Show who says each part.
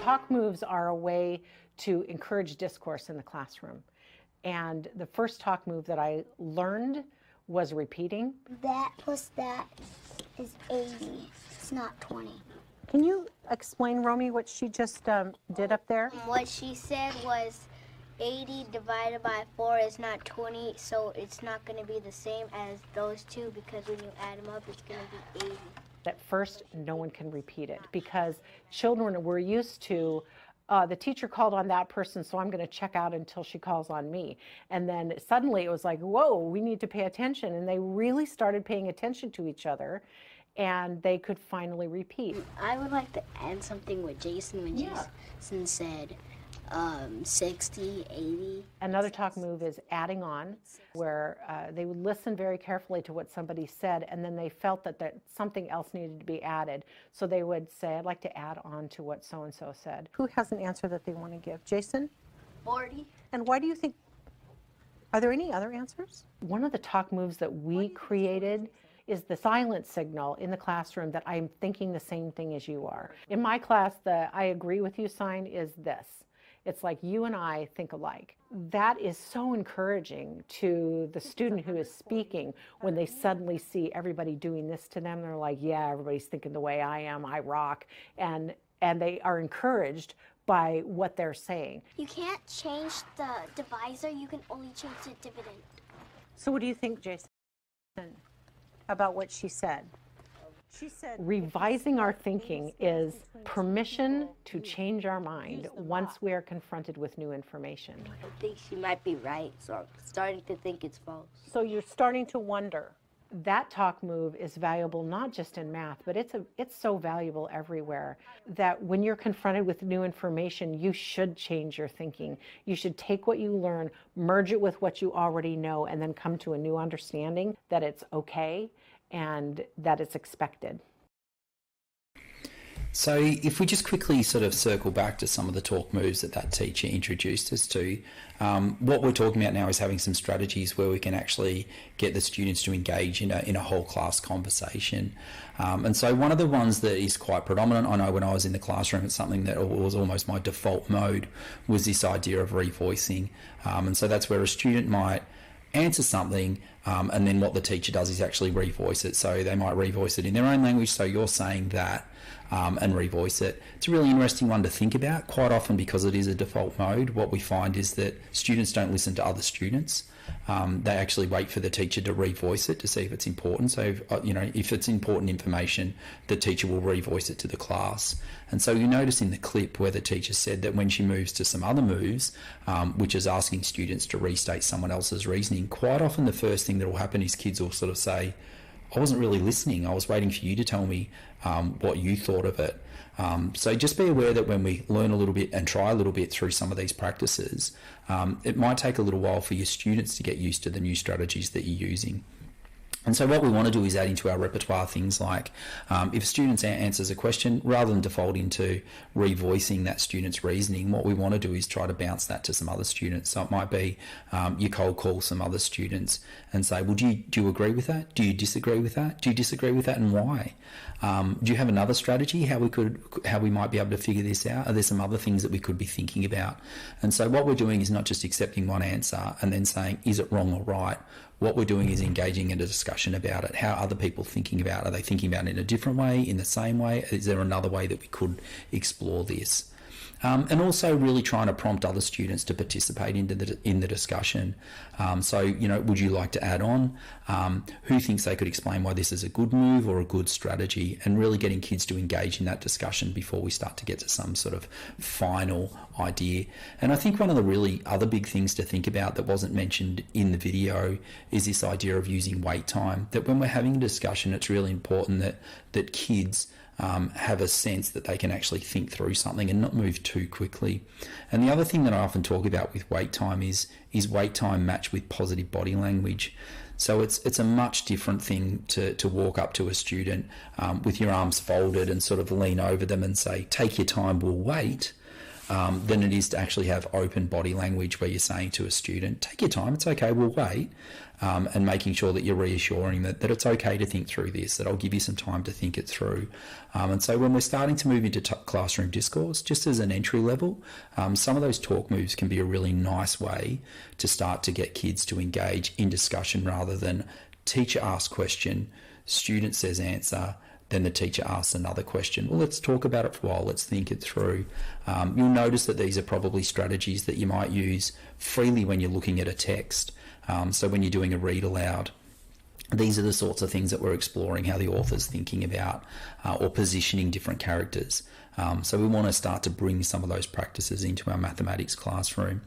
Speaker 1: Talk moves are a way to encourage discourse in the classroom. And the first talk move that I learned was repeating.
Speaker 2: That plus that is 80. It's not 20.
Speaker 1: Can you explain, Romy, what she just did up there?
Speaker 2: What she said was 80 divided by 4 is not 20, so it's not going to be the same as those two, because when you add them up, it's going to be 80.
Speaker 1: At first, no one can repeat it because children were used to the teacher called on that person, so I'm going to check out until she calls on me. And then suddenly it was like, whoa, we need to pay attention. And they really started paying attention to each other, and they could finally repeat.
Speaker 3: I would like to add something with Jason when Jason said 60, 80.
Speaker 1: Another talk move is adding on, where they would listen very carefully to what somebody said, and then they felt that something else needed to be added. So they would say, I'd like to add on to what so-and-so said. Who has an answer that they want to give? Jason?
Speaker 3: 40.
Speaker 1: And why do you think, are there any other answers? One of the talk moves that we created is the silent signal in the classroom that I'm thinking the same thing as you are. In my class, the I agree with you sign is this. It's like you and I think alike. That is so encouraging to the student who is speaking when they suddenly see everybody doing this to them. They're like, yeah, everybody's thinking the way I am, I rock. And they are encouraged by what they're saying.
Speaker 2: You can't change the divisor, you can only change the dividend.
Speaker 1: So what do you think, Jason, about what she said? She said, revising our thinking is permission to change our mind once we are confronted with new information.
Speaker 3: I think she might be right, so I'm starting to think it's false.
Speaker 1: So you're starting to wonder. That talk move is valuable not just in math, but it's so valuable everywhere that when you're confronted with new information, you should change your thinking. You should take what you learn, merge it with what you already know, and then come to a new understanding that it's okay and that it's expected.
Speaker 4: So if we just quickly sort of circle back to some of the talk moves that teacher introduced us to, what we're talking about now is having some strategies where we can actually get the students to engage in a whole class conversation. And so one of the ones that is quite predominant, I know when I was in the classroom, it's something that was almost my default mode, was this idea of revoicing. And so that's where a student might answer something, and then what the teacher does is actually revoice it. So they might revoice it in their own language, so you're saying that, and revoice it. It's a really interesting one to think about. Quite often, because it is a default mode, what we find is that students don't listen to other students. They actually wait for the teacher to revoice it to see if it's important. So, if it's important information, the teacher will revoice it to the class. And so you notice in the clip where the teacher said that when she moves to some other moves, which is asking students to restate someone else's reasoning, quite often the first thing that will happen is kids will sort of say, I wasn't really listening. I was waiting for you to tell me what you thought of it. So just be aware that when we learn a little bit and try a little bit through some of these practices, it might take a little while for your students to get used to the new strategies that you're using. And so what we want to do is add into our repertoire things like if a student answers a question, rather than defaulting to revoicing that student's reasoning, what we want to do is try to bounce that to some other students. So it might be you cold call some other students and say, well, do you agree with that? Do you disagree with that? Do you disagree with that, and why? Do you have another strategy how we might be able to figure this out? Are there some other things that we could be thinking about? And so what we're doing is not just accepting one answer and then saying, is it wrong or right? What we're doing is engaging in a discussion about it. How are other people thinking about it? Are they thinking about it in a different way, in the same way? Is there another way that we could explore this? And also really trying to prompt other students to participate in the discussion. So, would you like to add on? Who thinks they could explain why this is a good move or a good strategy? And really getting kids to engage in that discussion before we start to get to some sort of final idea. And I think one of the really other big things to think about that wasn't mentioned in the video is this idea of using wait time. That when we're having a discussion, it's really important that kids have a sense that they can actually think through something and not move too quickly. And the other thing that I often talk about with wait time is wait time matched with positive body language. So it's a much different thing to walk up to a student with your arms folded and sort of lean over them and say, take your time, we'll wait, than it is to actually have open body language where you're saying to a student, take your time, it's okay, we'll wait, and making sure that you're reassuring that it's okay to think through this, that I'll give you some time to think it through. And so when we're starting to move into classroom discourse, just as an entry level, some of those talk moves can be a really nice way to start to get kids to engage in discussion rather than teacher asks question, student says answer, then the teacher asks another question. Well, let's talk about it for a while. Let's think it through. You'll notice that these are probably strategies that you might use freely when you're looking at a text. So when you're doing a read aloud, these are the sorts of things that we're exploring, how the author's thinking about or positioning different characters. So we want to start to bring some of those practices into our mathematics classroom.